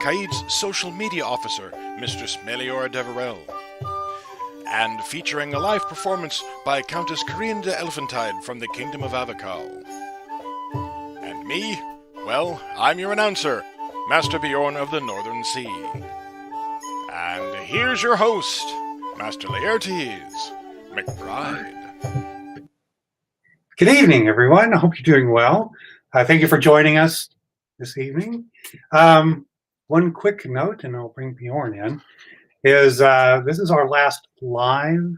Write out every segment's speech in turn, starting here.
Caid's social media officer, Mistress Meliora Deverel. And featuring a live performance by Countess Karina de Elephantide from the Kingdom of Avacal. And me? Well, I'm your announcer, Master Beorn of the Northern Sea. And here's your host, Master Laertes, McBride. Good evening, everyone. I hope you're doing well. Thank you for joining us this evening. One quick note, and I'll bring Beorn in, is this is our last live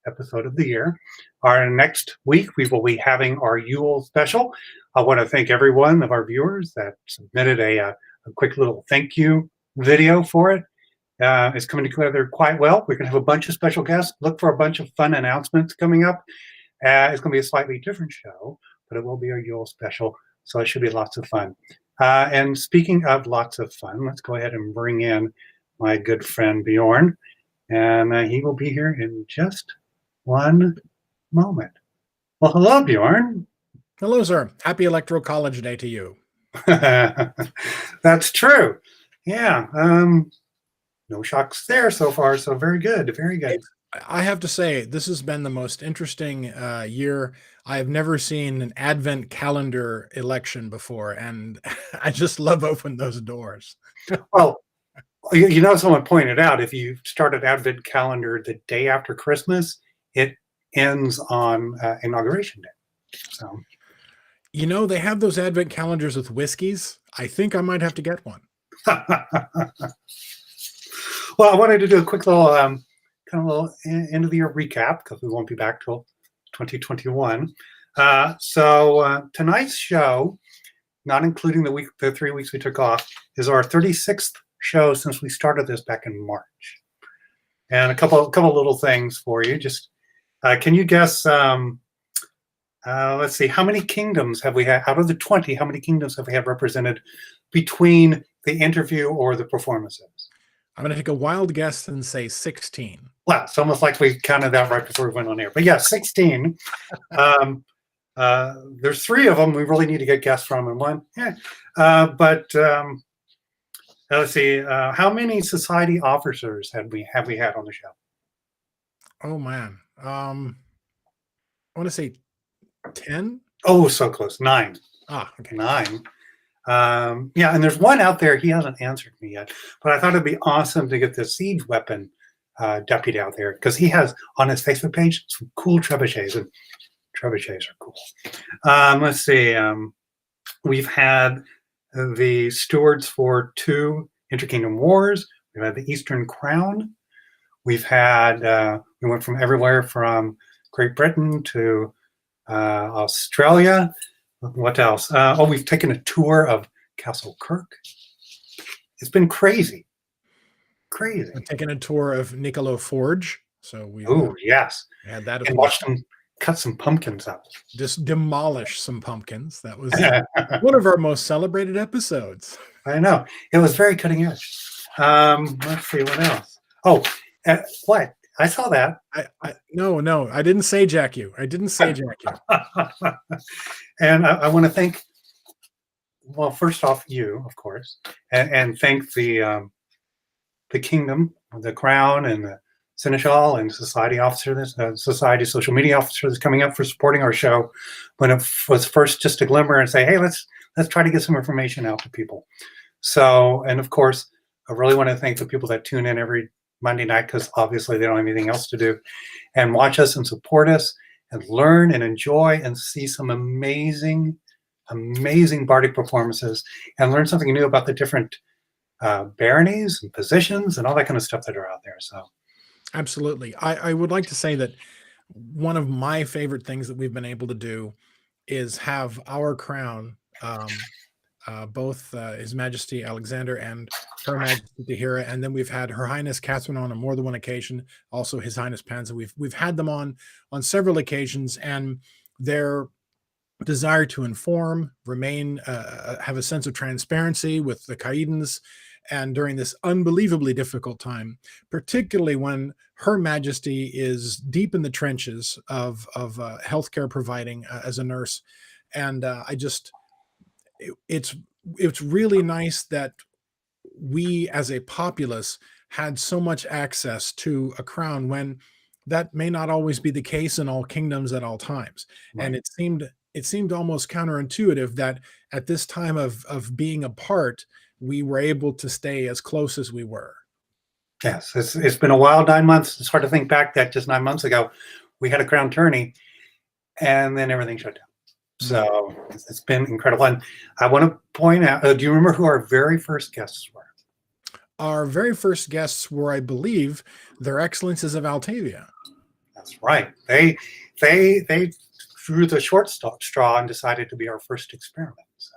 episode of the year. Our next week, we will be having our Yule special. I want to thank every one of our viewers that submitted a quick little thank you video for it. It's coming together quite well. We're going to have a bunch of special guests. Look for a bunch of fun announcements coming up. It's going to be a slightly different show, but it will be our Yule special, so it should be lots of fun. And speaking of lots of fun, let's go ahead and bring in my good friend Beorn, and he will be here in just one moment. Well, hello, Beorn. Hello, sir. Happy Electoral College Day to you. That's true. Yeah. No shocks there so far, so very good, very good. I have to say, this has been the most interesting year. I have never seen an advent calendar election before, and I just love opening those doors. Well, you know, someone pointed out, if you start an advent calendar the day after Christmas, it ends on Inauguration Day. So, you know, they have those advent calendars with whiskeys. I think I might have to get one. Well, I wanted to do a quick little kind of little end of the year recap, because we won't be back till 2021. So tonight's show, not including the 3 weeks we took off, is our 36th show since we started this back in March. And a couple little things for you. Just can you guess? Let's see, how many kingdoms have we had out of the 20? How many kingdoms have we had represented between the interview or the performances? I'm going to take a wild guess and say 16. Well, it's almost like we counted that right before we went on air. But yeah, 16. There's 3 of them we really need to get guests from, and one. Yeah. Let's see. How many society officers have we had on the show? Oh, man. I want to say 10. Oh, so close. 9. Ah, okay. 9. Yeah, and there's one out there. He hasn't answered me yet, but I thought it'd be awesome to get the siege weapon deputy out there, because he has on his Facebook page some cool trebuchets, and trebuchets are cool. Let's see. We've had the stewards for 2 Interkingdom Wars. We've had the Eastern Crown. We've had we went from everywhere from Great Britain to Australia. What else? We've taken a tour of Castle Kirk. It's been crazy. Crazy. We're taking a tour of Niccolo Forge. So we yes. had that and watched them cut some pumpkins up. Just demolish some pumpkins. That was one of our most celebrated episodes. I know. It was very cutting edge. Let's see, what else? What? I saw that. No, I didn't say jack you. I didn't say jack you. And I want to thank, well, first off, you, of course, and thank the kingdom, the crown, and the seneschal and society officer, society social media officer that's coming up for supporting our show. When it was first just a glimmer and say, hey, let's try to get some information out to people. So, and of course, I really want to thank the people that tune in every Monday night, because obviously they don't have anything else to do, and watch us and support us and learn and enjoy and see some amazing bardic performances and learn something new about the different baronies and positions and all that kind of stuff that are out there. So absolutely. I would like to say that one of my favorite things that we've been able to do is have our crown, both His Majesty Alexander and Her Majesty Tahira, and then we've had Her Highness Catherine on more than one occasion, also His Highness Panza. We've had them on several occasions, and their desire to inform, remain, have a sense of transparency with the Caidans, and during this unbelievably difficult time, particularly when Her Majesty is deep in the trenches of healthcare providing as a nurse, and it's really nice that we as a populace had so much access to a crown when that may not always be the case in all kingdoms at all times. And Right. it seemed almost counterintuitive that at this time of being apart, we were able to stay as close as we were. Yes, it's been a wild 9 months. It's hard to think back that just 9 months ago we had a crown tourney, and then everything shut down. So it's been incredible. And I want to point out, do you remember who our very first guests were? Our very first guests were, I believe, their excellences of Altavia. That's right. They drew the short straw and decided to be our first experiment. So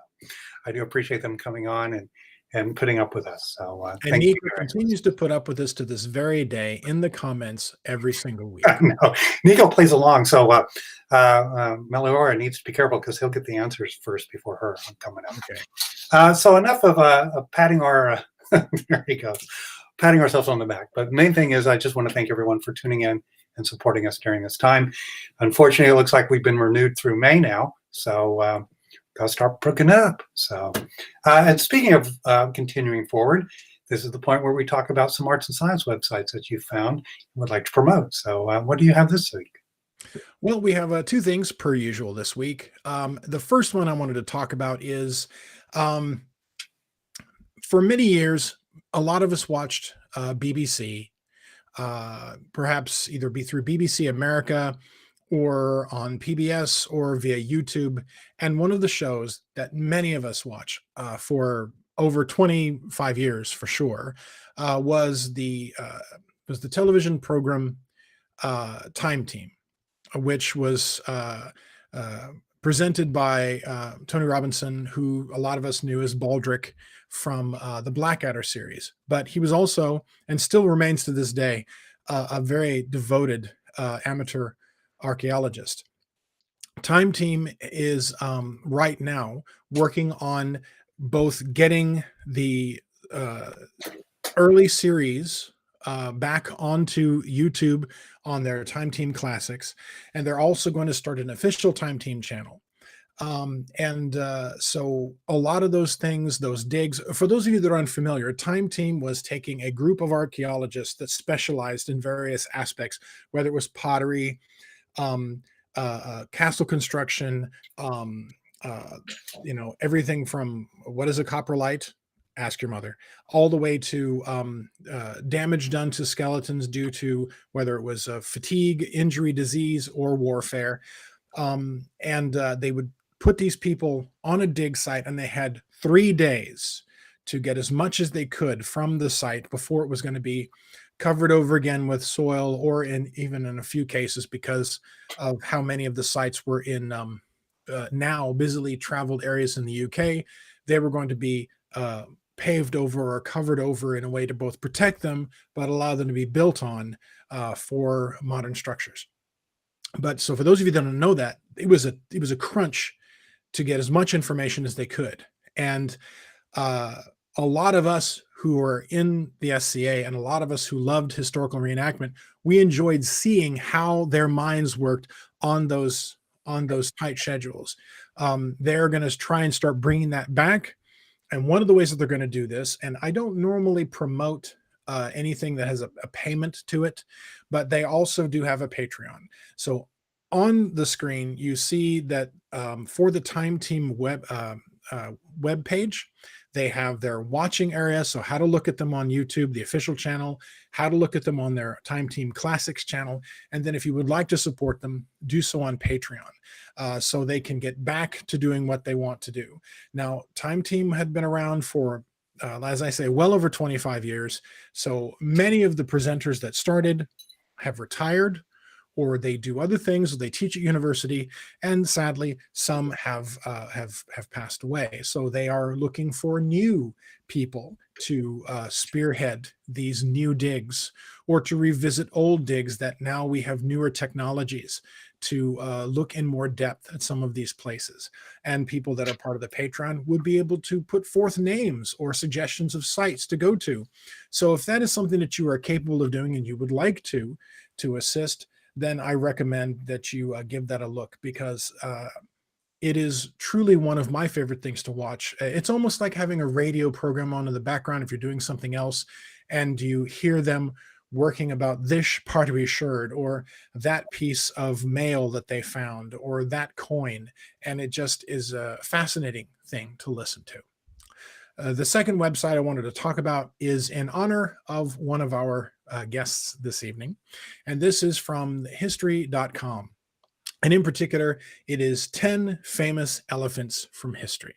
I do appreciate them coming on and putting up with us. So And thank you. Nico continues to put up with us to this very day in the comments every single week. No, Nico plays along. So Meliora needs to be careful because he'll get the answers first before her. I'm coming up. Okay. So enough of patting our there you go, patting ourselves on the back. But the main thing is I just want to thank everyone for tuning in and supporting us during this time. Unfortunately, it looks like we've been renewed through May now. So got to start booking up. So, and speaking of continuing forward, this is the point where we talk about some arts and science websites that you found and would like to promote. So what do you have this week? Well, we have two things per usual this week. The first one I wanted to talk about is for many years, a lot of us watched BBC, perhaps either be through BBC America or on PBS or via YouTube. And one of the shows that many of us watch for over 25 years for sure was the television program Time Team, which was presented by Tony Robinson, who a lot of us knew as Baldric from the Blackadder series. But he was also, and still remains to this day, a very devoted amateur archaeologist. Time Team is right now working on both getting the early series back onto YouTube on their Time Team Classics, and they're also going to start an official Time Team channel. So a lot of those things, those digs, for those of you that are unfamiliar, Time Team was taking a group of archaeologists that specialized in various aspects, whether it was pottery, castle construction, everything from what is a coprolite, ask your mother, all the way to damage done to skeletons due to whether it was fatigue, injury, disease, or warfare. They would put these people on a dig site, and they had 3 days to get as much as they could from the site before it was going to be covered over again with soil, or even in a few cases, because of how many of the sites were in now busily traveled areas in the UK, they were going to be paved over or covered over in a way to both protect them but allow them to be built on for modern structures. But so for those of you that don't know that, it was a crunch to get as much information as they could. And a lot of us who are in the SCA and a lot of us who loved historical reenactment, we enjoyed seeing how their minds worked on those tight schedules. They're going to try and start bringing that back. And one of the ways that they're going to do this, and I don't normally promote anything that has a payment to it, but they also do have a Patreon. So on the screen, you see that for the Time Team web page, they have their watching area, so how to look at them on YouTube, the official channel, how to look at them on their Time Team Classics channel, and then if you would like to support them, do so on Patreon, so they can get back to doing what they want to do. Now, Time Team had been around for, as I say, well over 25 years, so many of the presenters that started have retired, or they do other things, or they teach at university, and sadly, some have passed away. So they are looking for new people to spearhead these new digs, or to revisit old digs that now we have newer technologies to look in more depth at some of these places. And people that are part of the Patreon would be able to put forth names or suggestions of sites to go to. So if that is something that you are capable of doing and you would like to assist, then I recommend that you give that a look, because it is truly one of my favorite things to watch. It's almost like having a radio program on in the background if you're doing something else and you hear them working about this part of your shirt or that piece of mail that they found or that coin. And it just is a fascinating thing to listen to. The second website I wanted to talk about is in honor of one of our guests this evening. And this is from history.com. And in particular, it is 10 famous elephants from history.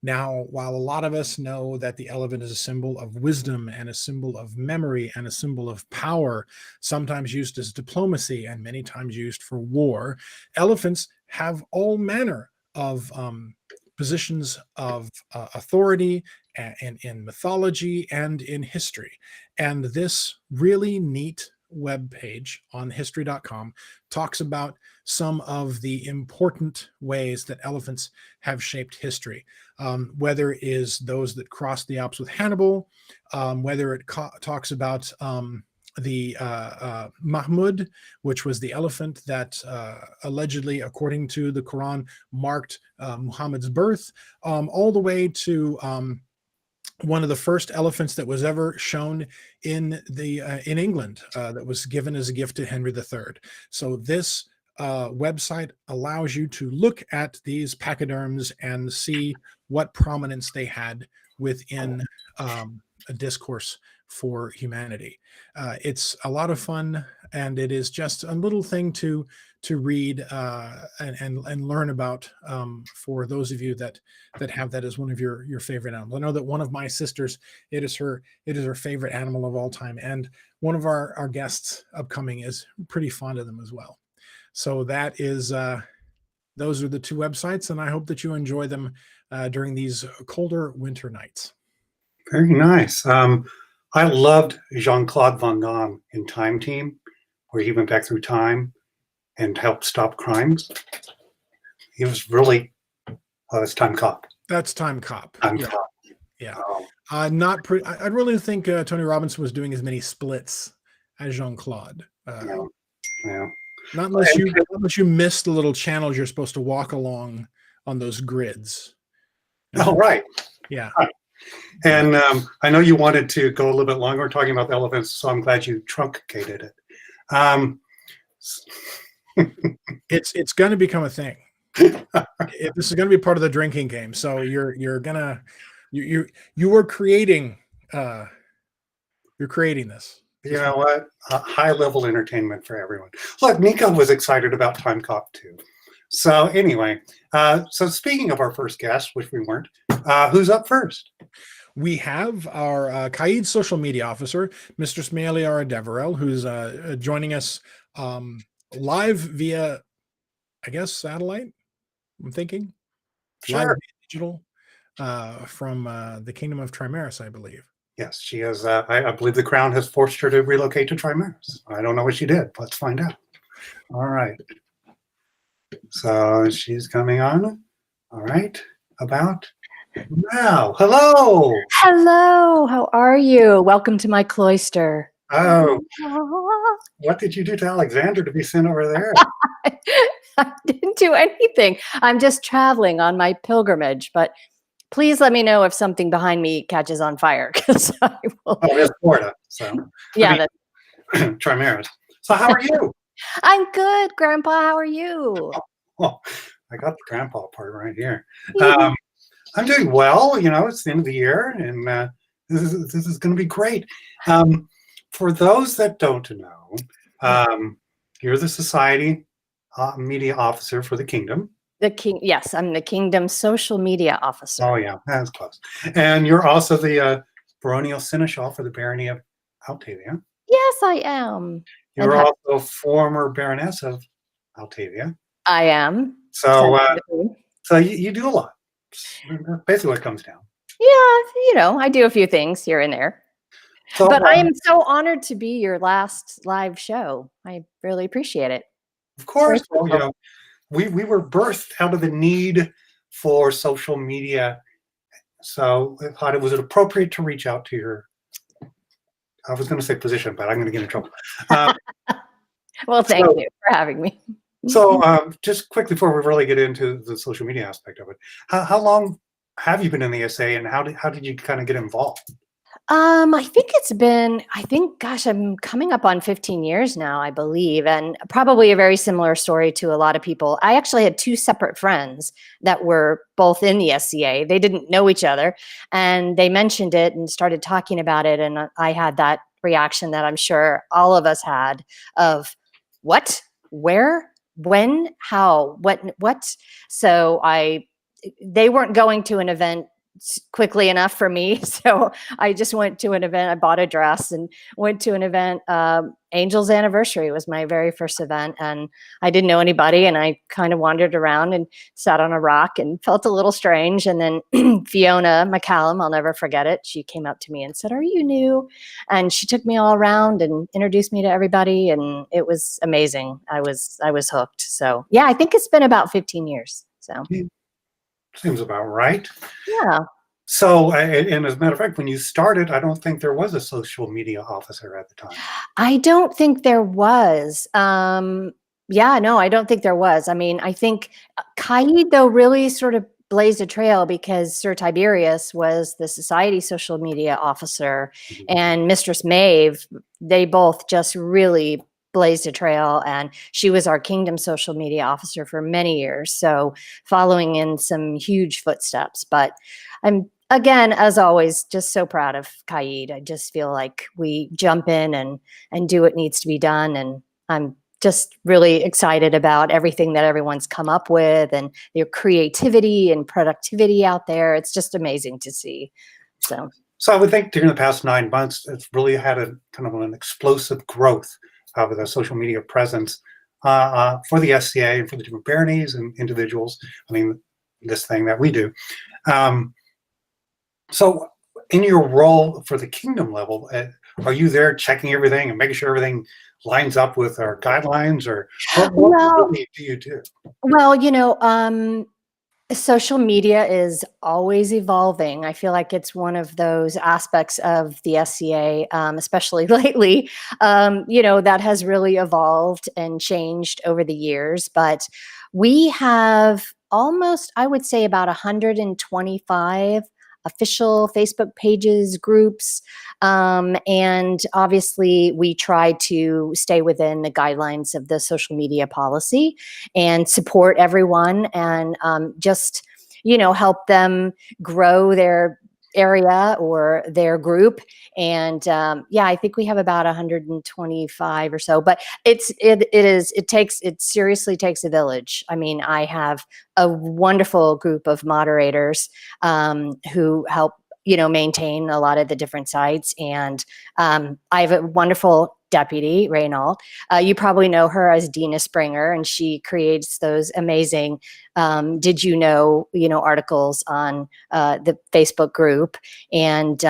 Now, while a lot of us know that the elephant is a symbol of wisdom and a symbol of memory and a symbol of power, sometimes used as diplomacy and many times used for war, elephants have all manner of positions of authority in mythology and in history. And this really neat web page on history.com talks about some of the important ways that elephants have shaped history, whether it is those that crossed the Alps with Hannibal, whether it talks about the Mahmud, which was the elephant that allegedly, according to the Quran, marked Muhammad's birth, all the way to one of the first elephants that was ever shown in England that was given as a gift to Henry III. So this website allows you to look at these pachyderms and see what prominence they had within a discourse for humanity. It's a lot of fun, and it is just a little thing to read and learn about for those of you that have that as one of your favorite animals. I know that one of my sisters, it is her favorite animal of all time, and one of our guests upcoming is pretty fond of them as well. So that is those are the two websites, and I hope that you enjoy them during these colder winter nights. Very nice. I loved Jean-Claude Van Damme in Time Team, where he went back through time and helped stop crimes. He was really, it's Time Cop. That's Time Cop. Time Cop. Yeah. I really think Tony Robinson was doing as many splits as Jean-Claude. Yeah. Not unless you missed the little channels you're supposed to walk along on those grids. Oh, right. Yeah. Right. And I know you wanted to go a little bit longer talking about the elephants, so I'm glad you truncated it. It's going to become a thing. This is going to be part of the drinking game. So you're creating this. You know what? High level entertainment for everyone. Look, Nico was excited about Time Cop too. So anyway, so speaking of our first guest, which we weren't, who's up first? We have our Caid social media officer, Mistress Meliora Deverel, who's joining us live via, I guess, satellite. I'm thinking, Sure. Live digital from the Kingdom of Trimaris, I believe. Yes, she is. I believe the Crown has forced her to relocate to Trimaris. I don't know what she did. Let's find out. All right. So she's coming on. All right. About now. Hello. Hello. How are you? Welcome to my cloister. Oh. What did you do to Alexander to be sent over there? I didn't do anything. I'm just traveling on my pilgrimage, but please let me know if something behind me catches on fire, because I will. Oh, it's Florida. So yeah, Trimaris. So how are you? I'm good, Grandpa. How are you? Oh, I got the grandpa part right here. I'm doing well. You know, it's the end of the year, and this is going to be great. For those that don't know, you're the Society Media Officer for the Kingdom. Yes, I'm the Kingdom Social Media Officer. Oh yeah, that's close. And you're also the baronial seneschal for the barony of Altavia. Yes, I am. You're also former Baroness of Altavia. I am. So, so you do a lot. That's basically what it comes down. Yeah, I do a few things here and there. So, but I am so honored to be your last live show. I really appreciate it. Of course. Well, we were birthed out of the need for social media. So I thought it was appropriate to reach out to your, I was going to say position, but I'm going to get in trouble. Well, thank you for having me. So, just quickly before we really get into the social media aspect of it, how long have you been in the SA, and how did you kind of get involved? I think it's been, gosh, I'm coming up on 15 years now, I believe, and probably a very similar story to a lot of people. I actually had two separate friends that were both in the SCA. They didn't know each other, and they mentioned it and started talking about it. And I had that reaction that I'm sure all of us had of what, where, when, how, what. So they weren't going to an event quickly enough for me. So I just went to an event. I bought a dress and went to an event. Angel's Anniversary was my very first event, and I didn't know anybody, and I kind of wandered around and sat on a rock and felt a little strange. And then Fiona McCallum, I'll never forget it, she came up to me and said, "Are you new?" And she took me all around and introduced me to everybody, and it was amazing. I was hooked. So yeah, I think it's been about 15 years. So Seems about right. yeah. So, and as a matter of fact, when you started, I don't think there was a social media officer at the time. I don't think there was. Yeah, no, I don't think there was. I mean, I think Caid, though, really sort of blazed a trail because Sir Tiberius was the society social media officer, and Mistress Maeve, they both just really blazed a trail, and she was our kingdom social media officer for many years. So following in some huge footsteps. But I'm, again, as always, just so proud of Caid. I just feel like we jump in and do what needs to be done. And I'm just really excited about everything that everyone's come up with and their creativity and productivity out there. It's just amazing to see. So I would think during the past 9 months, it's really had a kind of an explosive growth of the social media presence for the SCA and for the different baronies and individuals. I mean, this thing that we do. So in your role for the kingdom level, are you there checking everything and making sure everything lines up with our guidelines, or what do you do? Well, social media is always evolving. I feel like it's one of those aspects of the SCA, especially lately, that has really evolved and changed over the years. But we have almost, I would say, about 125 official Facebook pages, groups, and obviously we try to stay within the guidelines of the social media policy and support everyone, and just help them grow their area or their group. And yeah, I think we have about 125 or so, but it seriously takes a village. I mean, I have a wonderful group of moderators who help maintain a lot of the different sites, and I have a wonderful deputy, Reynold. You probably know her as Dina Springer, and she creates those amazing did you know articles on the Facebook group. And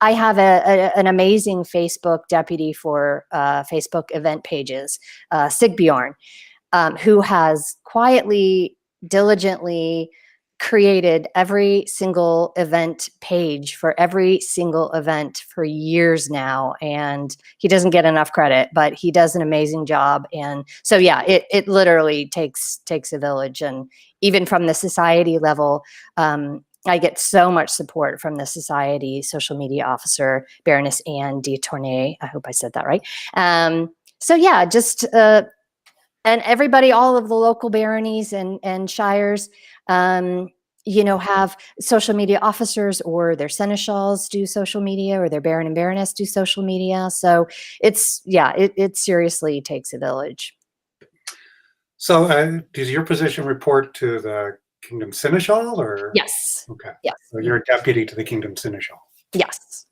I have an amazing Facebook deputy for Facebook event pages, Beorn, who has quietly, diligently created every single event page for every single event for years now, and he doesn't get enough credit, but he does an amazing job. And so yeah, it literally takes a village. And even from the society level, I get so much support from the society social media officer, Baroness Anne de Tournay. I hope I said that right. So yeah, just and everybody, all of the local baronies and shires, have social media officers, or their seneschals do social media, or their baron and baroness do social media. So it seriously takes a village. So does your position report to the Kingdom Seneschal, or? Yes. Okay. Yes. So you're a deputy to the Kingdom Seneschal. Yes.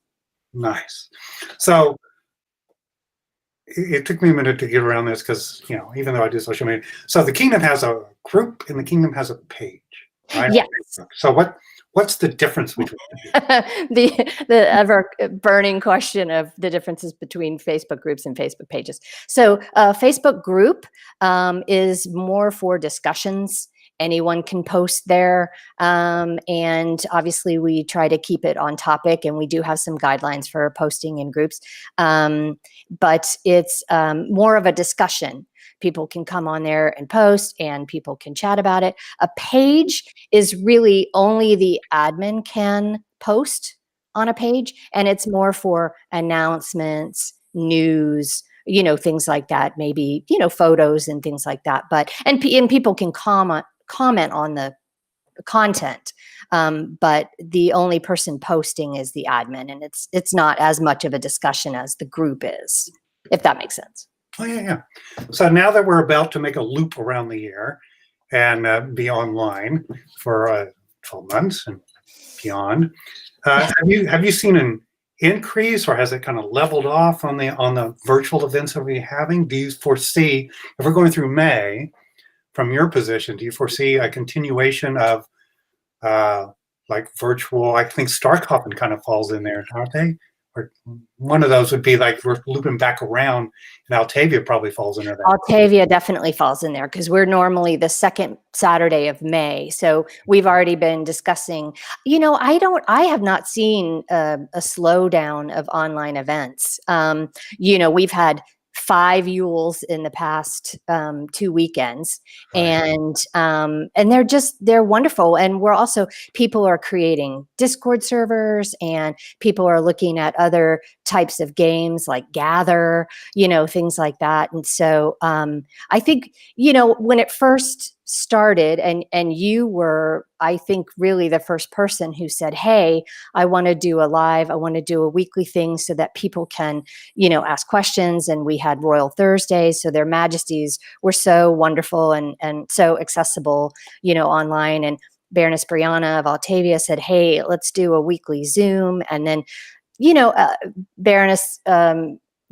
Nice. So it took me a minute to get around this because, even though I do social media, so the kingdom has a group and the kingdom has a page, right? Yes. So what's the difference between the ever burning question of the differences between Facebook groups and Facebook pages? So Facebook group is more for discussions. Anyone can post there. And obviously we try to keep it on topic, and we do have some guidelines for posting in groups. But it's more of a discussion people can come on there and post, and people can chat about it. A page is really only the admin can post on a page, and it's more for announcements, news, things like that, maybe, photos and things like that. But, and people can comment on the content. But the only person posting is the admin, and it's not as much of a discussion as the group is, if that makes sense. Oh, yeah. So now that we're about to make a loop around the year and be online for 12 months and beyond, have you seen an increase, or has it kind of leveled off on the virtual events that we're having? Do you foresee, if we're going through May, from your position, do you foresee a continuation of like virtual? I think Starcoffin kind of falls in there, aren't they? Or one of those would be like we're looping back around, and Altavia probably falls into that. Altavia definitely falls in there because we're normally the second Saturday of May. So we've already been discussing, I have not seen a slowdown of online events. We've had 5 Yules in the past 2 weekends, Right. and they're wonderful. And people are creating Discord servers, and people are looking at other types of games like Gather, things like that. And so I think, when it first started, and you were, I think, really the first person who said, hey, I want to do a weekly thing so that people can, ask questions. And we had Royal Thursdays, so their majesties were so wonderful and so accessible, online. And Baroness Brianna of Altavia said, hey, let's do a weekly Zoom. And then, Baroness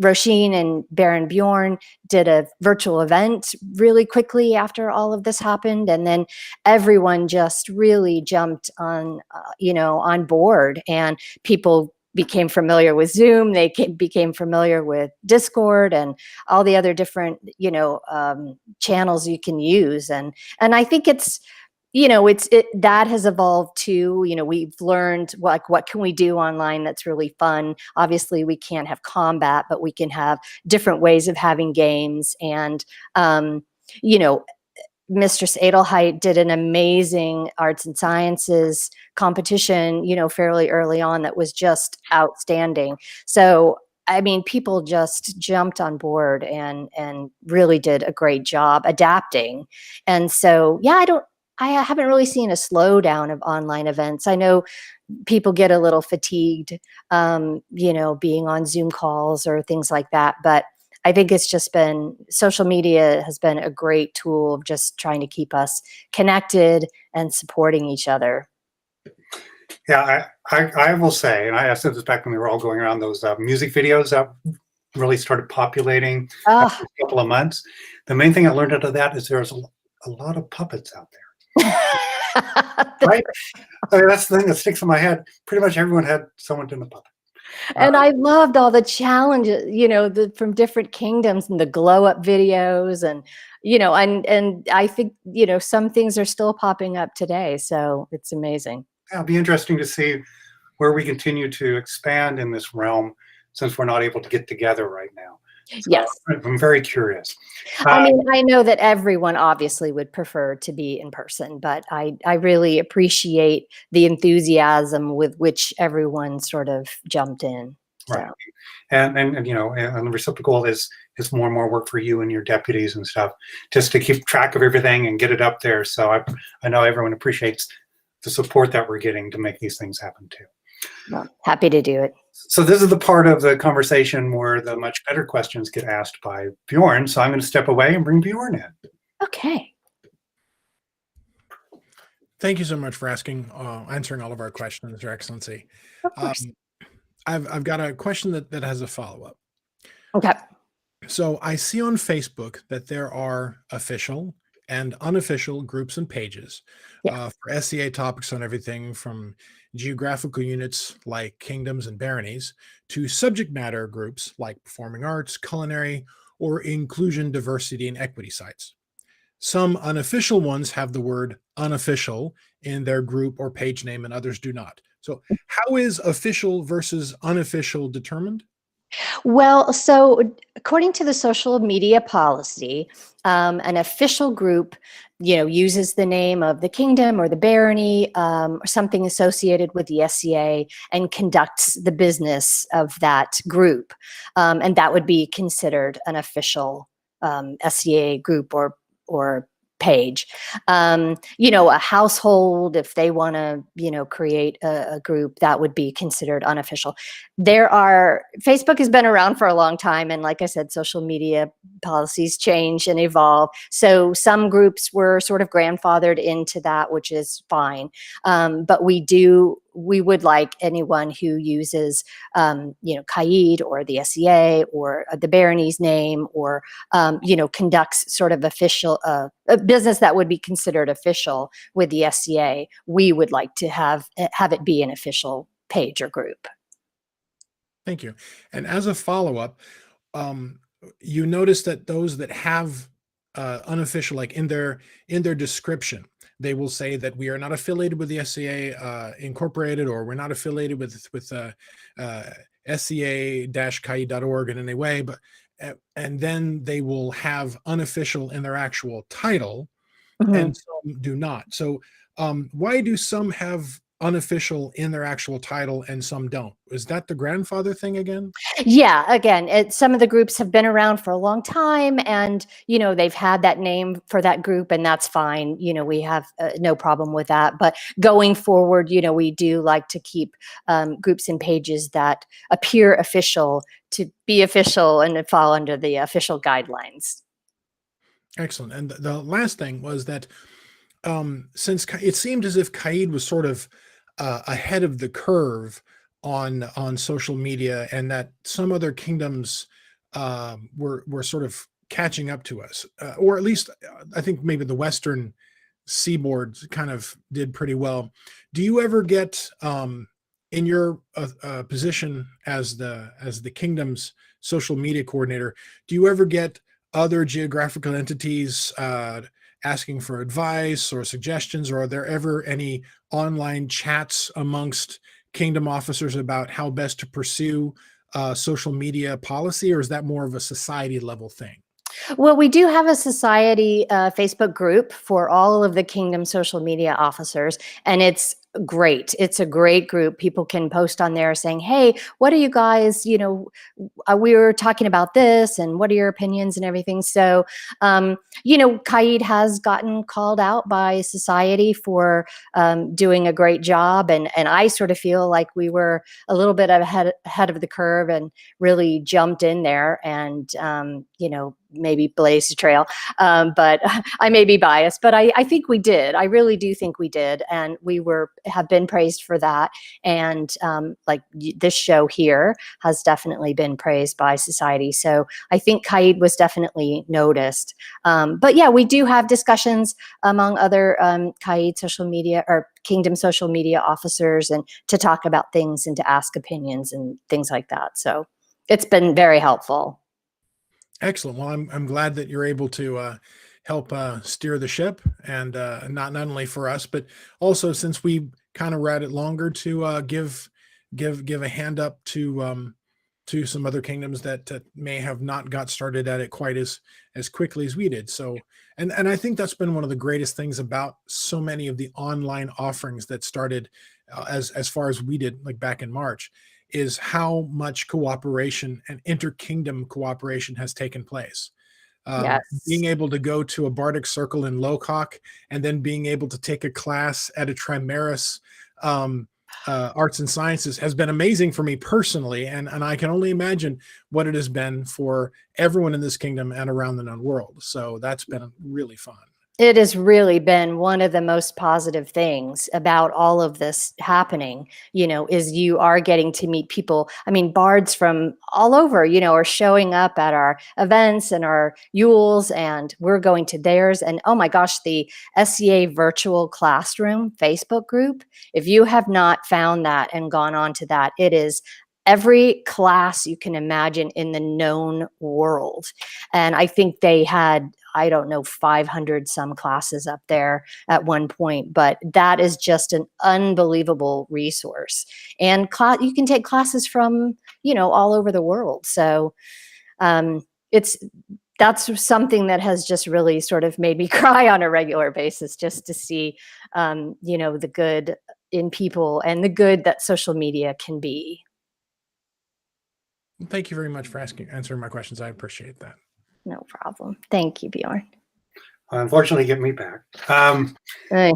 Roisin and Baron Beorn did a virtual event really quickly after all of this happened. And then everyone just really jumped on, on board, and people became familiar with Zoom. They became familiar with Discord and all the other different, channels you can use. And I think it's, that has evolved too. We've learned what can we do online that's really fun. Obviously we can't have combat, but we can have different ways of having games. And, Mistress Adelheid did an amazing arts and sciences competition, fairly early on, that was just outstanding. So, I mean, people just jumped on board and really did a great job adapting. And so, yeah, I haven't really seen a slowdown of online events. I know people get a little fatigued, being on Zoom calls or things like that. But I think it's just been, social media has been a great tool of just trying to keep us connected and supporting each other. Yeah, I will say, and I said this back when we were all going around, those music videos that really started populating after a couple of months. The main thing I learned out of that is there's a lot of puppets out there. Right? I mean, that's the thing that sticks in my head. Pretty much everyone had someone doing a puppet. And I loved all the challenges, from different kingdoms, and the glow up videos, and, and I think, some things are still popping up today. So it's amazing. Yeah, it'll be interesting to see where we continue to expand in this realm, since we're not able to get together right now. So Yes. I'm very curious. I mean, I know that everyone obviously would prefer to be in person, but I really appreciate the enthusiasm with which everyone sort of jumped in. Right. So. And the reciprocal is more and more work for you and your deputies and stuff, just to keep track of everything and get it up there. So I know everyone appreciates the support that we're getting to make these things happen too. Well, happy to do it. So this is the part of the conversation where the much better questions get asked by Beorn. So I'm going to step away and bring Beorn in. Okay. Thank you so much for answering all of our questions, Your Excellency. Of course. I've got a question that has a follow-up. Okay. So I see on Facebook that there are official and unofficial groups and pages for SCA topics on everything from geographical units like kingdoms and baronies to subject matter groups like performing arts, culinary, or inclusion, diversity, and equity sites. Some unofficial ones have the word unofficial in their group or page name, and others do not. So how is official versus unofficial determined? Well, so according to the social media policy, an official group, uses the name of the kingdom or the barony, or something associated with the SCA, and conducts the business of that group, and that would be considered an official SCA group or page. A household, if they want to, create a group, that would be considered unofficial. Facebook has been around for a long time, and like I said, social media policies change and evolve. So some groups were sort of grandfathered into that, which is fine. But we would like anyone who uses, Caid or the SCA or the barony's name, or conducts sort of official a business that would be considered official with the SCA. We would like to have it be an official page or group. Thank you. And as a follow-up, you notice that those that have unofficial, like in their description, they will say that we are not affiliated with the SCA Incorporated, or we're not affiliated with SCA-Caid.org in any way, but and then they will have unofficial in their actual title, and some do not. So why do some have unofficial in their actual title and some don't? Is that the grandfather thing again? Yeah, again, some of the groups have been around for a long time, and they've had that name for that group, and that's fine. We have no problem with that. But going forward, we do like to keep groups and pages that appear official to be official and fall under the official guidelines. Excellent. And the last thing was that since it seemed as if Caid was sort of ahead of the curve on social media, and that some other kingdoms were sort of catching up to us, or at least I think maybe the Western seaboard kind of did pretty well. Do you ever get in your position as the kingdom's social media coordinator, do you ever get other geographical entities asking for advice or suggestions, or are there ever any online chats amongst kingdom officers about how best to pursue social media policy, or is that more of a society level thing? Well, we do have a society Facebook group for all of the kingdom social media officers, and it's great. It's a great group. People can post on there saying, hey, what are you guys, we were talking about this, and what are your opinions and everything. So, Caid has gotten called out by society for doing a great job. And I sort of feel like we were a little bit ahead of the curve and really jumped in there and, maybe blazed a trail. But I may be biased, but I think we did. I really do think we did. And we have been praised for that. And this show here has definitely been praised by society. So I think Caid was definitely noticed. But yeah, we do have discussions among other Caid social media or kingdom social media officers, and to talk about things and to ask opinions and things like that. So it's been very helpful. Excellent. Well, I'm glad that you're able to help steer the ship, and not only for us, but also, since we kind of were at it longer, to give a hand up to some other kingdoms that may have not got started at it quite as quickly as we did. So, and I think that's been one of the greatest things about so many of the online offerings that started as far as we did, like back in March, is how much cooperation and inter-kingdom cooperation has taken place. Yes. Being able to go to a Bardic Circle in Locock, and then being able to take a class at a Trimaris Arts and Sciences has been amazing for me personally, and I can only imagine what it has been for everyone in this kingdom and around the known world. So that's been really fun. It has really been one of the most positive things about all of this happening, is you are getting to meet people. I mean, bards from all over, are showing up at our events and our Yules, and we're going to theirs. And oh my gosh, the SCA Virtual Classroom Facebook group, if you have not found that and gone on to that, it is every class you can imagine in the known world. And I think they had, I don't know, 500 some classes up there at one point, but that is just an unbelievable resource. And you can take classes from, all over the world. So that's something that has just really sort of made me cry on a regular basis, just to see, the good in people and the good that social media can be. Thank you very much for answering my questions. I appreciate that. No problem. Thank you, Beorn. Unfortunately, get me back. Eh. I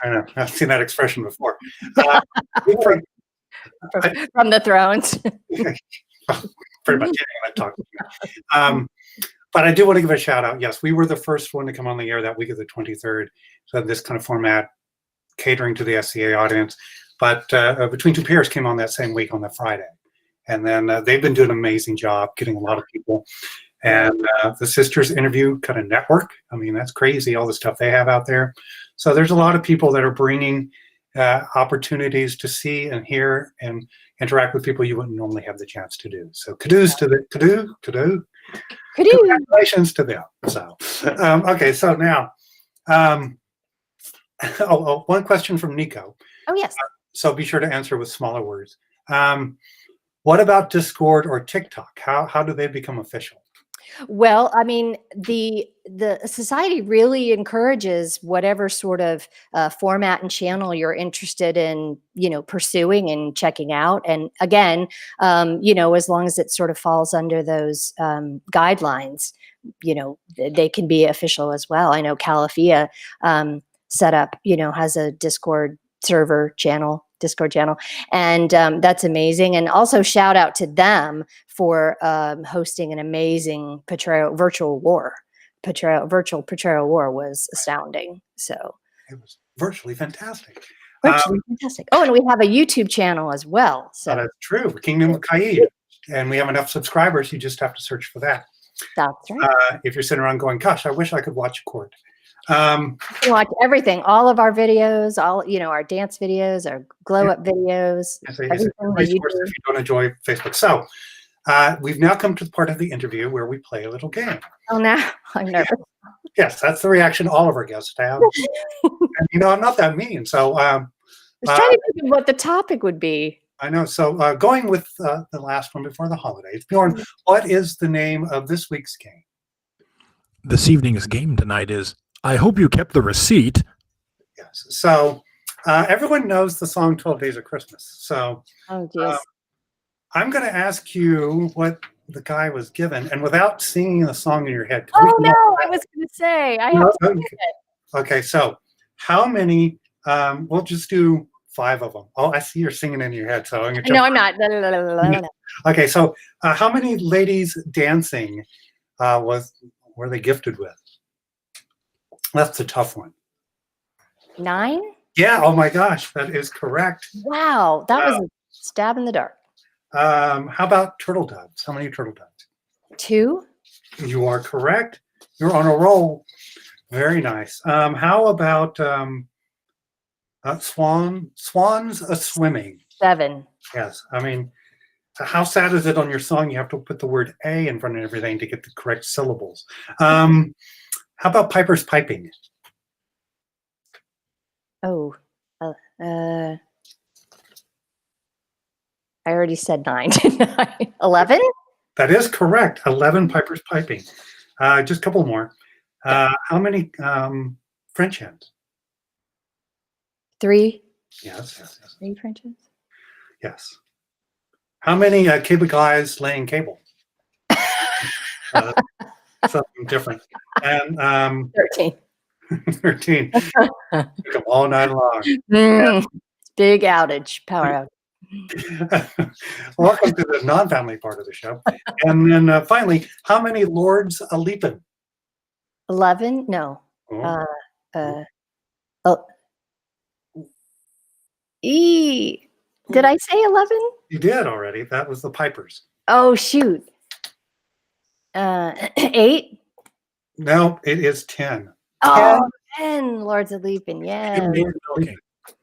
know. I've seen that expression before. From the thrones. Pretty much anything I talk about. But I do want to give a shout out. Yes, we were the first one to come on the air that week of the 23rd. So this kind of format, catering to the SCA audience. But Between Two Peers came on that same week on the Friday. And then they've been doing an amazing job getting a lot of people. And the sisters interview kind of network. I mean, that's crazy, all the stuff they have out there. So there's a lot of people that are bringing opportunities to see and hear and interact with people you wouldn't normally have the chance to do. So kudos to the congratulations to them. So okay, so now one question from Nico. Oh yes. So be sure to answer with smaller words. What about Discord or TikTok? How do they become official? Well, I mean, the society really encourages whatever sort of format and channel you're interested in, pursuing and checking out. And again, as long as it sort of falls under those guidelines, they can be official as well. I know Calafia set up, has a Discord channel, and that's amazing. And also shout out to them for hosting an amazing virtual war. Virtual Portrayal War was astounding. So it was virtually fantastic. Fantastic. Oh, and we have a YouTube channel as well. So that's true, Kingdom of Caid, and we have enough subscribers. You just have to search for that. That's right. If you're sitting around going, "Gosh, I wish I could watch a court." You watch everything, all of our videos, our dance videos, our glow up videos. It's a resource if you don't enjoy Facebook. So we've now come to the part of the interview where we play a little game. Oh, now I'm nervous. Yes, that's the reaction all of our guests have. And, I'm not that mean. So I was trying to think of what the topic would be. I know. So going with the last one before the holidays, Beorn, what is the name of this week's game? This evening's game tonight is I Hope You Kept the Receipt. Yes. So everyone knows the song 12 Days of Christmas. So I'm going to ask you what the guy was given, and without singing the song in your head. Oh, no, I was going to say. I have to sing it. Okay, so how many, we'll just do 5 of them. Oh, I see you're singing in your head. So I'm going to No, I'm not. Okay, so how many ladies dancing were they gifted with? That's a tough one. 9? Yeah. Oh my gosh, that is correct. Wow, that was a stab in the dark. How about turtle doves? How many turtle doves? 2. You are correct. You're on a roll. Very nice. How about swans swimming? 7. Yes. I mean, how sad is it on your song? You have to put the word A in front of everything to get the correct syllables. How about pipers piping? Oh, I already said 9, didn't I? 11? That is correct. 11 pipers piping. Just a couple more. How many French hens? 3. Yes. 3 French hens? Yes. How many cable guys laying cable? Something different. And 13. 13. Took them all night long. Big outage, power outage. Welcome to the non-family part of the show. And then finally, how many lords a-leaping? 11? No. Did I say 11? You did already. That was the pipers. Oh, shoot. 8? No, it is 10. Oh, 10 lords of leaping. Yeah.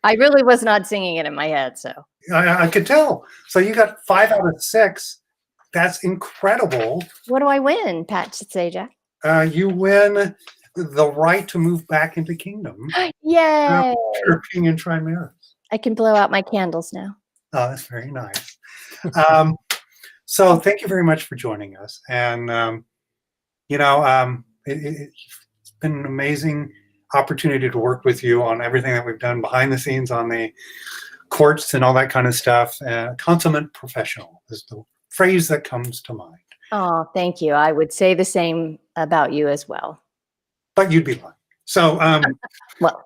I really was not singing it in my head, so. I could tell. So you got 5 out of 6. That's incredible. What do I win, Pat Sajak? You win the right to move back into Kingdom. Yay! Chirping and Trimaris. I can blow out my candles now. Oh, that's very nice. So thank you very much for joining us. And, it's been an amazing opportunity to work with you on everything that we've done behind the scenes on the courts and all that kind of stuff. Consummate professional is the phrase that comes to mind. Oh, thank you. I would say the same about you as well. But you'd be lying. So, well,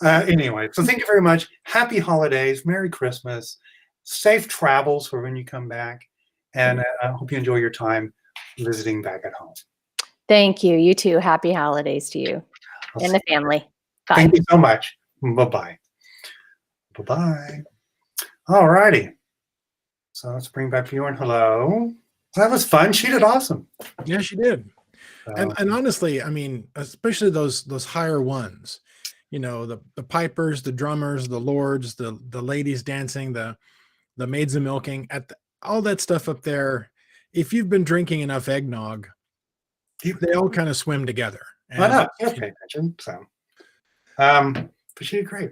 anyway, so thank you very much. Happy holidays. Merry Christmas. Safe travels for when you come back. And I hope you enjoy your time visiting back at home. Thank you. You too. Happy holidays to you and the family. Bye. Thank you so much. Bye-bye. Bye-bye. All righty. So let's bring back Beorn. Hello. That was fun. She did awesome. Yeah, she did. And honestly, I mean, especially those higher ones, the pipers, the drummers, the lords, the ladies dancing, the maids of milking, all that stuff up there. If you've been drinking enough eggnog, they all kind of swim together. I know. You have to pay attention. So, but she did great.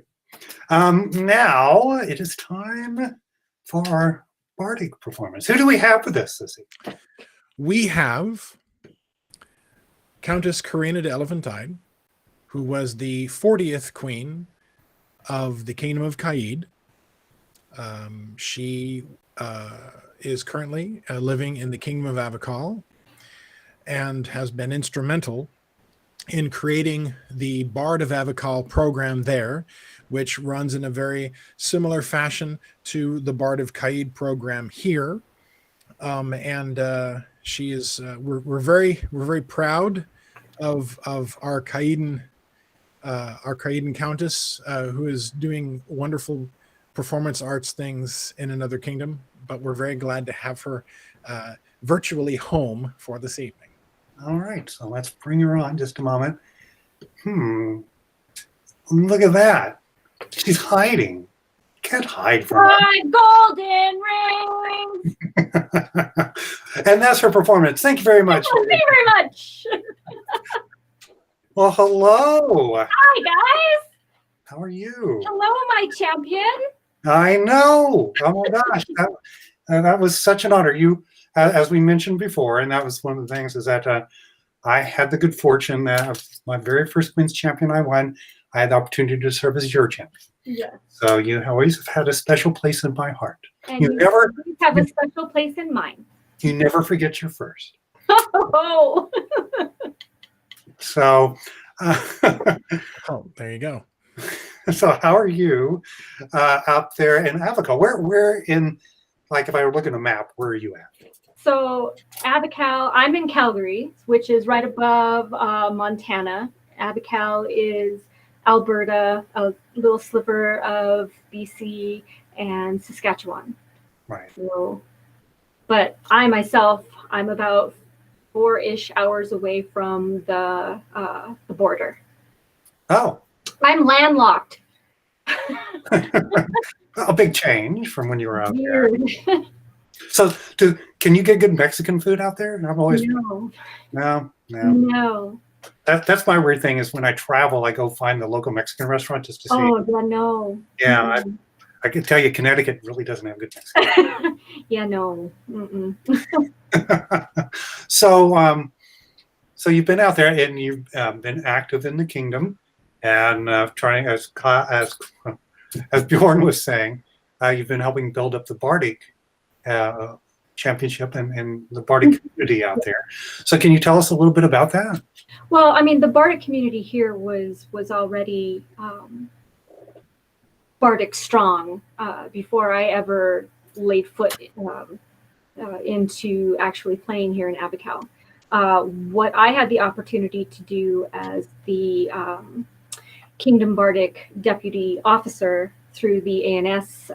Now it is time for our bardic performance. Who do we have with us this evening? We have Countess Karina de Elephantide, who was the 40th queen of the Kingdom of Caid. She is currently living in the Kingdom of Avacal and has been instrumental in creating the Bard of Avacal program there, which runs in a very similar fashion to the Bard of Caid program here. She is we're very proud of our Caidan Countess, who is doing wonderful performance arts things in another kingdom, but we're very glad to have her virtually home for this evening. All right, so let's bring her on just a moment. Look at that. She's hiding. You can't hide from her. My golden ring. And that's her performance. Thank you very much. Thank you very much. Well, hello. Hi, guys. How are you? Hello, my champion. I know. Oh my gosh, that was such an honor. You, as we mentioned before, and that was one of the things, is that I had the good fortune that my very first Queen's Champion I won, I had the opportunity to serve as your champion. Yes. So you always have had a special place in my heart. And you never have a special place in mine. You never forget your first. Oh. So. Oh, there you go. So how are you out there in Avacal? Where in, like, if I were looking at a map, where are you at? So Avacal, I'm in Calgary, which is right above Montana. Avacal is Alberta, a little sliver of BC and Saskatchewan. Right. So, but I myself, I'm about 4-ish hours away from the border. Oh. I'm landlocked. A big change from when you were out there. So, can you get good Mexican food out there? I've always No. That's my weird thing, is when I travel, I go find the lolocal Mexican restaurant just to see. Oh, yeah, no. Yeah, I can tell you, Connecticut really doesn't have good Mexican. Yeah, no. Mm-mm. So you've been out there and you've been active in the kingdom, and trying, as Beorn was saying, you've been helping build up the Bardic championship and the Bardic community out there. So can you tell us a little bit about that? Well, I mean, the Bardic community here was already Bardic strong before I ever laid foot into actually playing here in Avacal. What I had the opportunity to do as the Kingdom Bardic Deputy Officer through the ANS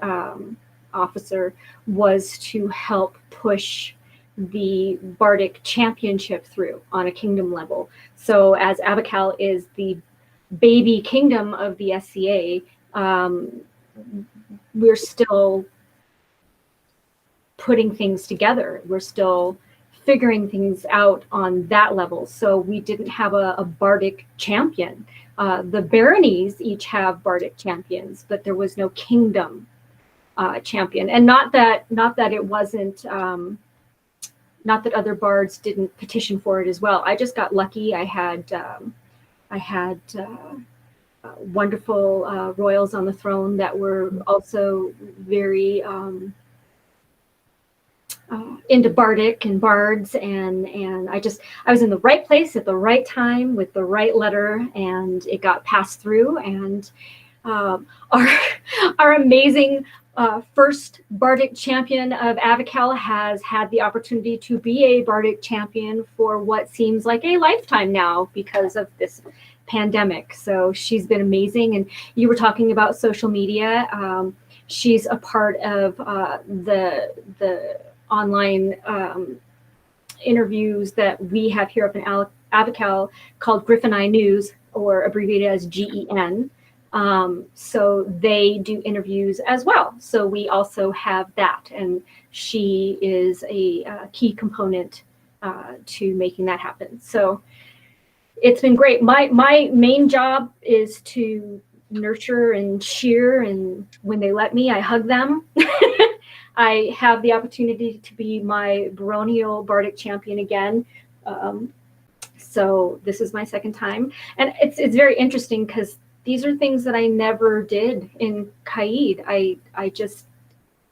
officer was to help push the Bardic Championship through on a kingdom level. So as Avacal is the baby kingdom of the SCA, we're still putting things together. We're still figuring things out on that level. So we didn't have a bardic champion. The baronies each have bardic champions, but there was no kingdom champion. And not that it wasn't, not that other bards didn't petition for it as well. I just got lucky. I had wonderful royals on the throne that were also very into bardic and bards, and I was in the right place at the right time with the right letter, and it got passed through. And our amazing first bardic champion of Avacal has had the opportunity to be a bardic champion for what seems like a lifetime now because of this pandemic. So she's been amazing. And you were talking about social media. She's a part of the online interviews that we have here up in Avacal called Griffin Eye News, or abbreviated as GEN. So they do interviews as well. So we also have that, and she is a key component to making that happen. So it's been great. My main job is to nurture and cheer, and when they let me, I hug them. I have the opportunity to be my baronial bardic champion again. So this is my second time, and it's very interesting because these are things that I never did in Caid. I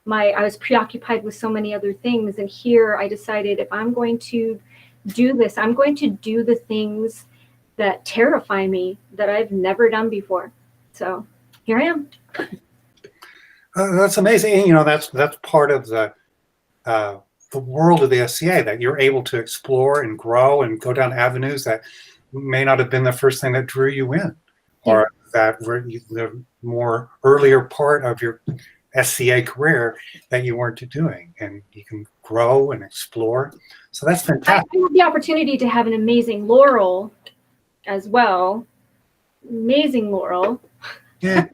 was preoccupied with so many other things, and here I decided if I'm going to do this, I'm going to do the things that terrify me that I've never done before. So here I am. That's amazing. You know, that's part of the world of the SCA, that you're able to explore and grow and go down avenues that may not have been the first thing that drew you in, or that were the more earlier part of your SCA career that you weren't doing, and you can grow and explore. So that's fantastic. I had the opportunity to have an amazing Laurel as well. Amazing Laurel. Yeah.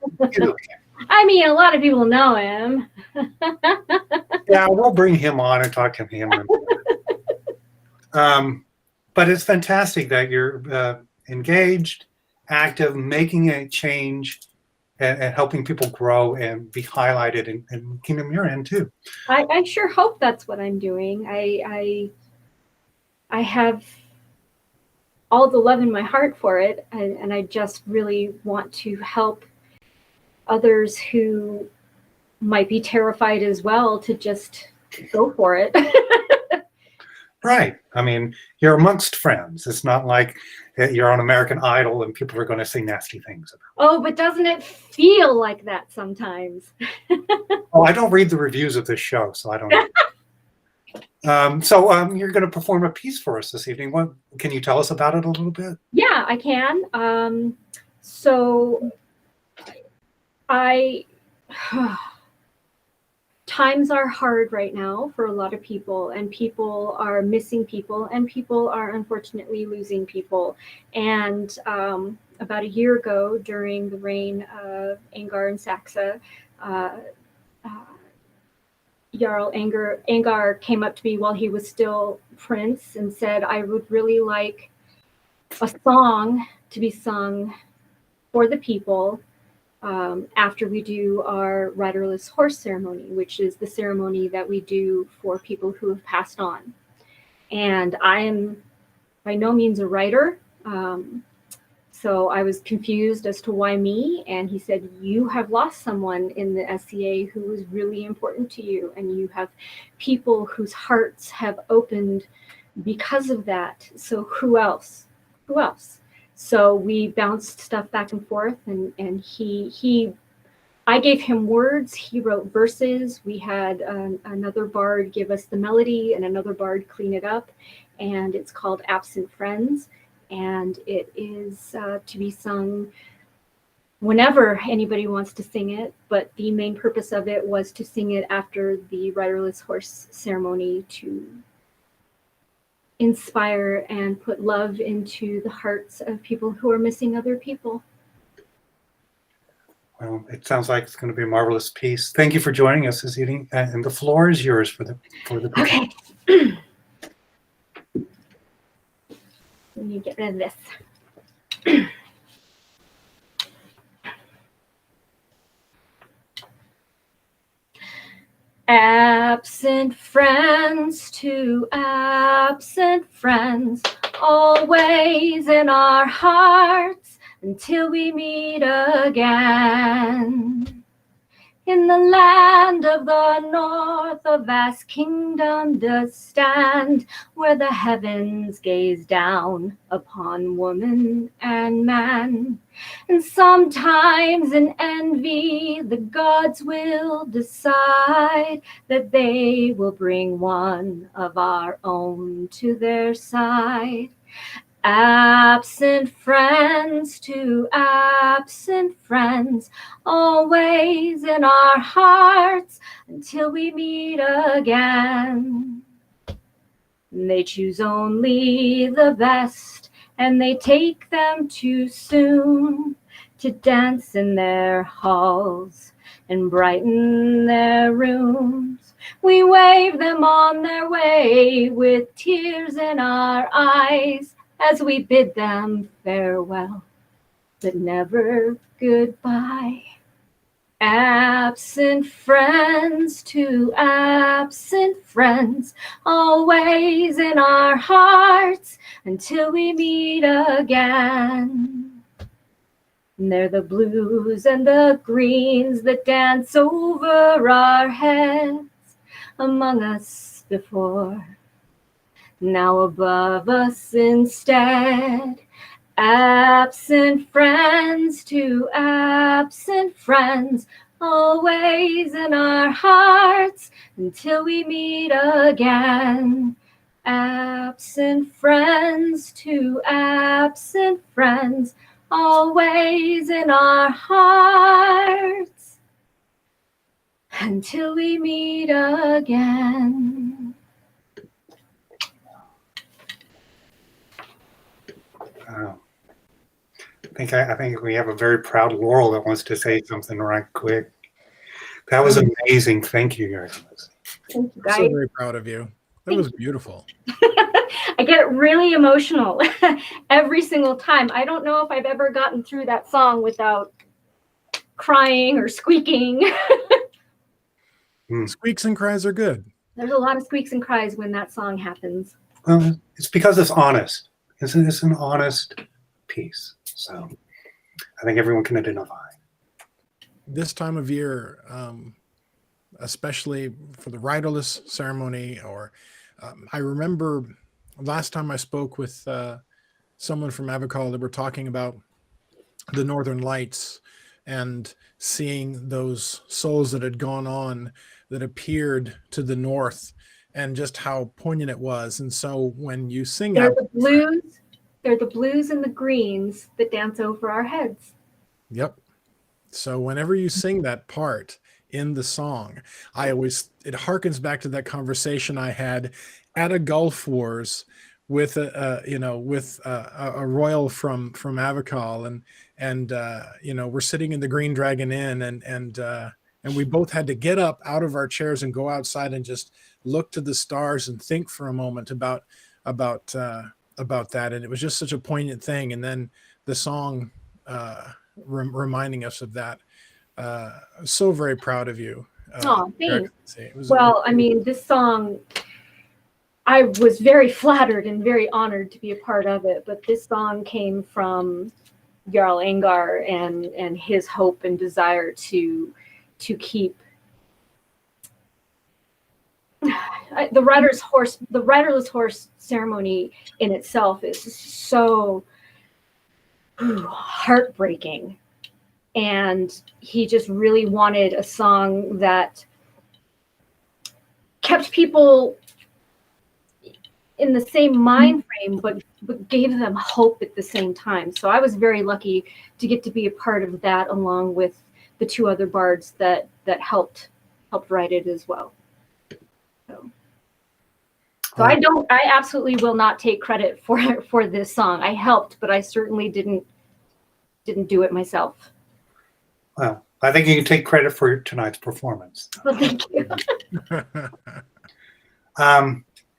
I mean, a lot of people know him. Yeah, we'll bring him on and talk to him. But it's fantastic that you're engaged, active, making a change, and helping people grow and be highlighted in Kingdom you're in too. I sure hope that's what I'm doing. I have all the love in my heart for it, and I just really want to help others who might be terrified as well to just go for it. Right. I mean, you're amongst friends. It's not like you're on American Idol and people are going to say nasty things about Oh, but doesn't it feel like that sometimes? Oh, I don't read the reviews of this show, so I don't know. So you're going to perform a piece for us this evening. What can you tell us about it a little bit? Yeah, I can. So times are hard right now for a lot of people, and people are missing people, and people are unfortunately losing people. And about a year ago, during the reign of Angar and Saxa, Jarl Angar came up to me while he was still prince and said, I would really like a song to be sung for the people after we do our riderless horse ceremony, which is the ceremony that we do for people who have passed on. And I am by no means a writer, so I was confused as to why me. And he said, you have lost someone in the SCA who was really important to you, and you have people whose hearts have opened because of that. So who else? Who else? So we bounced stuff back and forth, and I gave him words, he wrote verses. We had another bard give us the melody and another bard clean it up, and it's called Absent Friends, and it is to be sung whenever anybody wants to sing it, but the main purpose of it was to sing it after the riderless horse ceremony to inspire and put love into the hearts of people who are missing other people. Well, it sounds like it's going to be a marvelous piece. Thank you for joining us this evening, and the floor is yours for the Okay. Let me get rid of this. Absent friends to absent friends, always in our hearts until we meet again. In the land of the north, a vast kingdom does stand, where the heavens gaze down upon woman and man. And sometimes in envy, the gods will decide that they will bring one of our own to their side. Absent friends to absent friends, always in our hearts until we meet again. They choose only the best, and they take them too soon to dance in their halls and brighten their rooms. We wave them on their way with tears in our eyes, as we bid them farewell, but never goodbye. Absent friends to absent friends, always in our hearts until we meet again. And they're the blues and the greens that dance over our heads, among us before, now above us instead. Absent friends to absent friends, always in our hearts until we meet again. Absent friends to absent friends, always in our hearts until we meet again. I think we have a very proud Laurel that wants to say something right quick. That was amazing. Thank you, guys. Thank you, I'm so guys. very proud of you. That was beautiful. I get really emotional every single time. I don't know if I've ever gotten through that song without crying or squeaking. Squeaks and cries are good. There's a lot of squeaks and cries when that song happens. Well, it's because it's honest. It's an honest piece. So I think everyone can identify. This time of year, especially for the riderless ceremony, or I remember last time I spoke with someone from Avacal that were talking about the Northern Lights and seeing those souls that had gone on that appeared to the north and just how poignant it was. And so when you sing They're the blues and the greens that dance over our heads. Yep. So whenever you sing that part in the song, it harkens back to that conversation I had at a Gulf Wars with a royal from Avacal, and we're sitting in the Green Dragon Inn, and we both had to get up out of our chairs and go outside and just look to the stars and think for a moment about that. And it was just such a poignant thing. And then the song reminding us of that. So very proud of you. Oh, thanks. Well, I mean, this song, I was very flattered and very honored to be a part of it, but this song came from Jarl Angar and his hope and desire to keep the riderless horse ceremony in itself is so heartbreaking, and he just really wanted a song that kept people in the same mind frame, but gave them hope at the same time. So I was very lucky to get to be a part of that, along with the two other bards that helped write it as well. So I absolutely will not take credit for this song. I helped, but I certainly didn't do it myself. Well, I think you can take credit for tonight's performance. Well, thank you.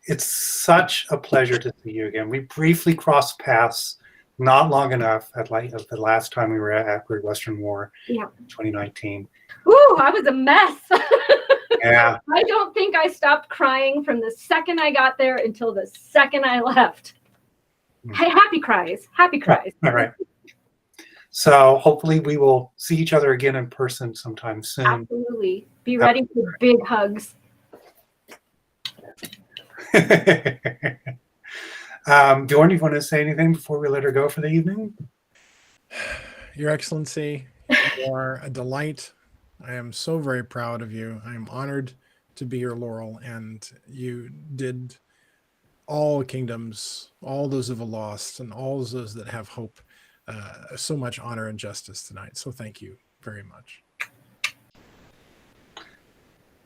It's such a pleasure to see you again. We briefly crossed paths not long enough at the last time we were at Great Western War, Yeah. 2019. Ooh, I was a mess. Yeah. I don't think I stopped crying from the second I got there until the second I left. Hey, happy cries. Happy cries. All right. So hopefully we will see each other again in person sometime soon. Absolutely. Be ready for big hugs. Beorn, you want to say anything before we let her go for the evening? Your Excellency, you are a delight. I am so very proud of you. I am honored to be your laurel, and you did all kingdoms, all those who have lost, and all those that have hope, so much honor and justice tonight. So thank you very much.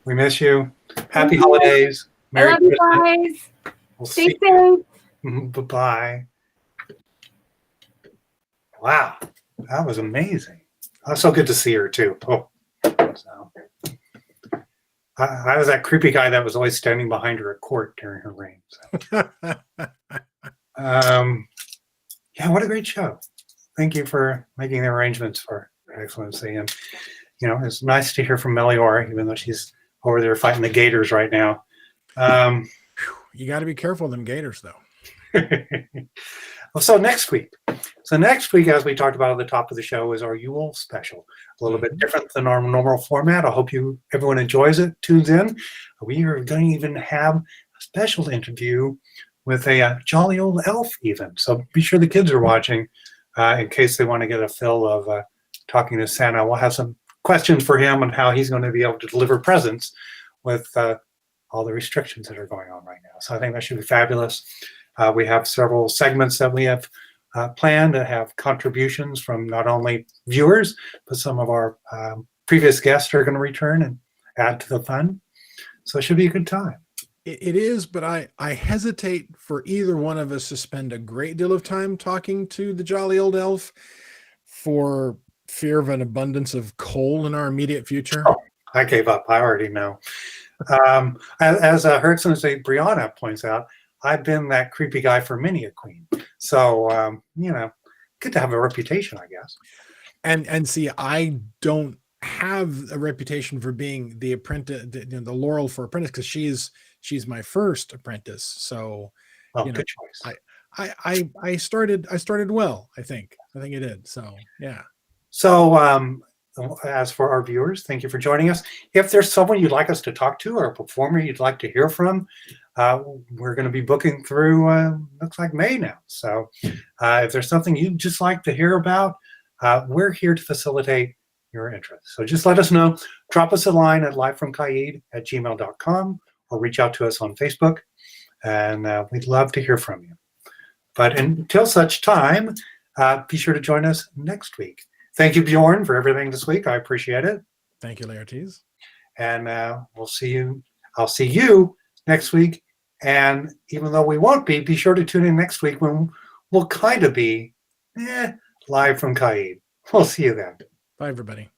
We miss you. Happy holidays. Merry I love you Christmas. guys. We'll Stay see safe. you. Bye-bye. Wow, that was amazing. So good to see her too. Oh, so I was that creepy guy that was always standing behind her at court during her reign. So. Yeah, what a great show. Thank you for making the arrangements for Her Excellency. And, you know, it's nice to hear from Meliora, even though she's over there fighting the gators right now. You got to be careful of them gators, though. Well, so next week, as we talked about at the top of the show, is our Yule special. A little bit different than our normal format. I hope everyone enjoys it, tunes in. We are going to even have a special interview with a jolly old elf even. So be sure the kids are watching in case they want to get a fill of talking to Santa. We'll have some questions for him on how he's going to be able to deliver presents with all the restrictions that are going on right now. So I think that should be fabulous. We have several segments that we have planned to have contributions from not only viewers, but some of our previous guests are going to return and add to the fun. So it should be a good time. It is, but I hesitate for either one of us to spend a great deal of time talking to the jolly old elf for fear of an abundance of coal in our immediate future. Oh, I gave up. I already know. As Her Excellency Brianna points out, I've been that creepy guy for many a queen. So, you know, good to have a reputation, I guess. And see, I don't have a reputation for being the apprentice, the laurel for apprentice, because she's my first apprentice. So, you know, good choice. I started well. I think I did. So, yeah. So, as for our viewers, thank you for joining us. If there's someone you'd like us to talk to or a performer you'd like to hear from, we're going to be booking through, looks like May now. So if there's something you'd just like to hear about, we're here to facilitate your interest. So just let us know. Drop us a line at livefromcaid@gmail.com or reach out to us on Facebook, and we'd love to hear from you. But until such time, be sure to join us next week. Thank you, Beorn, for everything this week. I appreciate it. Thank you, Laertes. And we'll see you. I'll see you next week. And even though we won't be sure to tune in next week when we'll kind of be live from Caid. We'll see you then. Bye, everybody.